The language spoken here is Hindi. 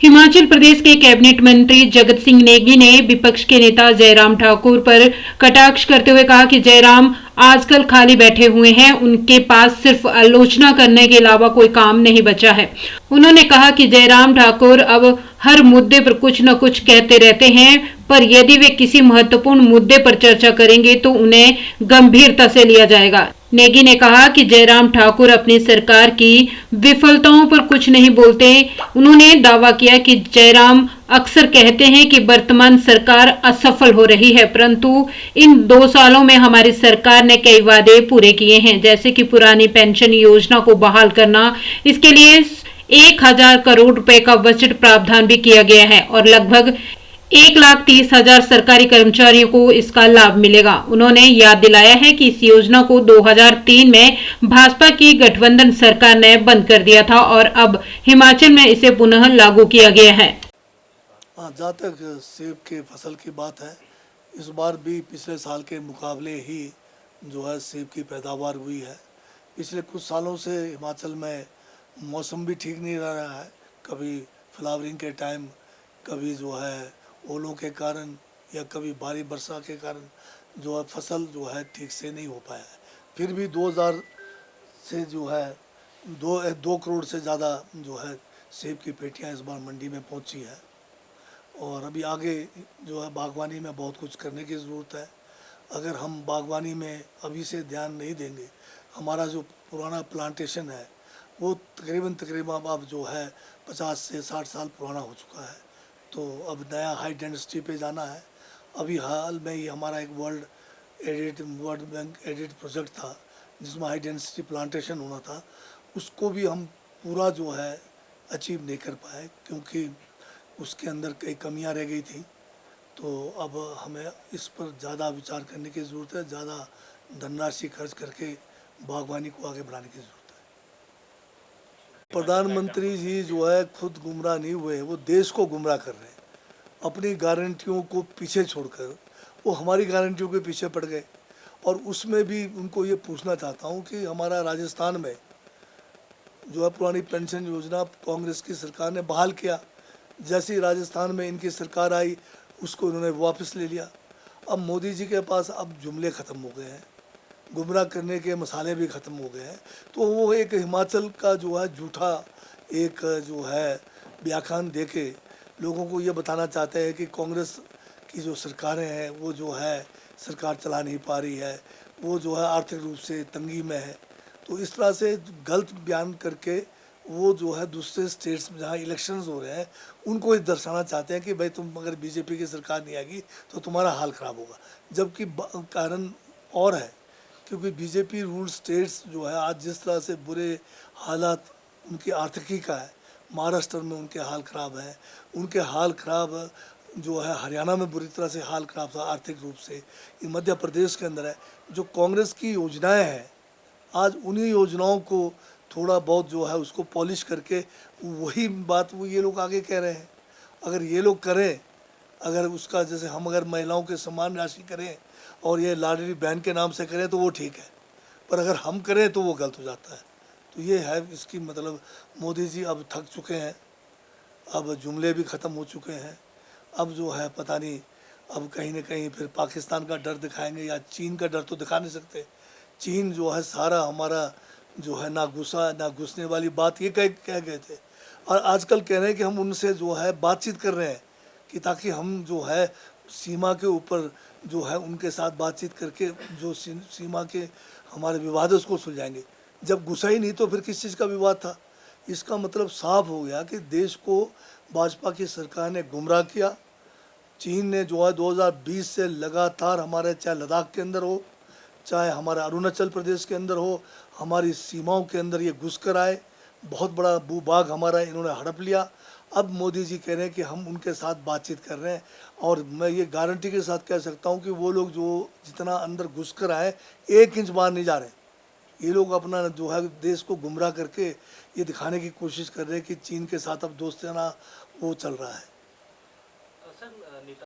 हिमाचल प्रदेश के कैबिनेट मंत्री जगत सिंह नेगी ने विपक्ष के नेता जयराम ठाकुर पर कटाक्ष करते हुए कहा कि जयराम आजकल खाली बैठे हुए हैं, उनके पास सिर्फ आलोचना करने के अलावा कोई काम नहीं बचा है। उन्होंने कहा कि जयराम ठाकुर अब हर मुद्दे पर कुछ न कुछ कहते रहते हैं, पर यदि वे किसी महत्वपूर्ण मुद्दे पर चर्चा करेंगे तो उन्हें गंभीरता से लिया जाएगा। नेगी ने कहा कि जयराम ठाकुर अपनी सरकार की विफलताओं पर कुछ नहीं बोलते। उन्होंने दावा किया कि जयराम अक्सर कहते हैं कि वर्तमान सरकार असफल हो रही है, परंतु इन 2 सालों में हमारी सरकार ने कई वादे पूरे किए हैं, जैसे कि पुरानी पेंशन योजना को बहाल करना। इसके लिए 1,000 करोड़ रुपए का बजट प्रावधान भी किया गया है और लगभग 1,30,000 सरकारी कर्मचारियों को इसका लाभ मिलेगा। उन्होंने याद दिलाया है कि इस योजना को 2003 में भाजपा की गठबंधन सरकार ने बंद कर दिया था और अब हिमाचल में इसे पुनः लागू किया गया है। जहाँ तक सेब के फसल की बात है, इस बार भी पिछले साल के मुकाबले ही जो है सेब की पैदावार हुई है। पिछले कुछ सालों से हिमाचल में मौसम भी ठीक नहीं रह रहा है, कभी फ्लावरिंग के टाइम, कभी जो है ओलों के कारण या कभी भारी वर्षा के कारण जो है फसल जो है ठीक से नहीं हो पाया है। फिर भी 2000 से जो है 2 करोड़ से ज़्यादा जो है सेब की पेटियां इस बार मंडी में पहुंची है और अभी आगे जो है बागवानी में बहुत कुछ करने की ज़रूरत है। अगर हम बागवानी में अभी से ध्यान नहीं देंगे, हमारा जो पुराना प्लांटेशन है वो तकरीबन अब जो है 50 से 60 साल पुराना हो चुका है, तो अब नया हाई डेंसिटी पे जाना है। अभी हाल में ही हमारा एक वर्ल्ड बैंक एडिट प्रोजेक्ट था जिसमें हाई डेंसिटी प्लांटेशन होना था, उसको भी हम पूरा जो है अचीव नहीं कर पाए क्योंकि उसके अंदर कई कमियां रह गई थी। तो अब हमें इस पर ज़्यादा विचार करने की ज़रूरत है, ज़्यादा धनराशि खर्च करके बागवानी को आगे बढ़ाने की ज़रूरत है। प्रधानमंत्री जी जो है खुद गुमराह नहीं हुए हैं, वो देश को गुमराह कर रहे हैं। अपनी गारंटियों को पीछे छोड़कर वो हमारी गारंटियों के पीछे पड़ गए। और उसमें भी उनको ये पूछना चाहता हूँ कि हमारा राजस्थान में जो है पुरानी पेंशन योजना कांग्रेस की सरकार ने बहाल किया, जैसे ही राजस्थान में इनकी सरकार आई उसको उन्होंने वापस ले लिया। अब मोदी जी के पास अब जुमले ख़त्म हो गए हैं, गुमराह करने के मसाले भी ख़त्म हो गए हैं, तो वो एक हिमाचल का जो है झूठा एक जो है व्याख्यान देके लोगों को ये बताना चाहते हैं कि कांग्रेस की जो सरकारें हैं वो जो है सरकार चला नहीं पा रही है, वो जो है आर्थिक रूप से तंगी में है। तो इस तरह से गलत बयान करके वो जो है दूसरे स्टेट्स में जहाँ इलेक्शंस हो रहे हैं उनको ये दर्शाना चाहते हैं कि भाई तुम अगर बीजेपी की सरकार नहीं आएगी तो तुम्हारा हाल ख़राब होगा, जबकि कारण और है क्योंकि बीजेपी रूल स्टेट्स जो है आज जिस तरह से बुरे हालात उनकी आर्थिकी का है, महाराष्ट्र में उनके हाल ख़राब है, उनके हाल ख़राब जो है हरियाणा में बुरी तरह से हाल ख़राब था आर्थिक रूप से, ये मध्य प्रदेश के अंदर है। जो कांग्रेस की योजनाएं हैं आज उन्हीं योजनाओं को थोड़ा बहुत जो है उसको पॉलिश करके वही बात वो ये लोग आगे कह रहे हैं। अगर ये लोग करें, अगर उसका जैसे हम अगर महिलाओं के सम्मान राशि करें और ये लाडली बहन के नाम से करें तो वो ठीक है, पर अगर हम करें तो वो गलत हो जाता है। तो ये है इसकी मतलब मोदी जी अब थक चुके हैं, अब जुमले भी ख़त्म हो चुके हैं। अब जो है पता नहीं अब कहीं ना कहीं फिर पाकिस्तान का डर दिखाएंगे या चीन का डर तो दिखा नहीं सकते। चीन जो है सारा हमारा जो है ना घुसा ना घुसने वाली बात ये कह गए थे और आजकल कह रहे हैं कि हम उनसे जो है बातचीत कर रहे हैं कि ताकि हम जो है सीमा के ऊपर जो है उनके साथ बातचीत करके जो सीमा के हमारे विवाद उसको सुलझाएंगे। जब घुसा ही नहीं तो फिर किस चीज़ का विवाद था। इसका मतलब साफ हो गया कि देश को भाजपा की सरकार ने गुमराह किया। चीन ने जो है 2020 से लगातार हमारे चाहे लद्दाख के अंदर हो चाहे हमारे अरुणाचल प्रदेश के अंदर हो, हमारी सीमाओं के अंदर ये घुस कर आए, बहुत बड़ा भूभाग हमारा इन्होंने हड़प लिया। अब मोदी जी कह रहे हैं कि हम उनके साथ बातचीत कर रहे हैं और मैं ये गारंटी के साथ कह सकता हूँ कि वो लोग जो जितना अंदर घुस कर आए 1 इंच बाहर नहीं जा रहे। ये लोग अपना जो है देश को गुमराह करके ये दिखाने की कोशिश कर रहे हैं कि चीन के साथ अब दोस्ताना वो चल रहा है।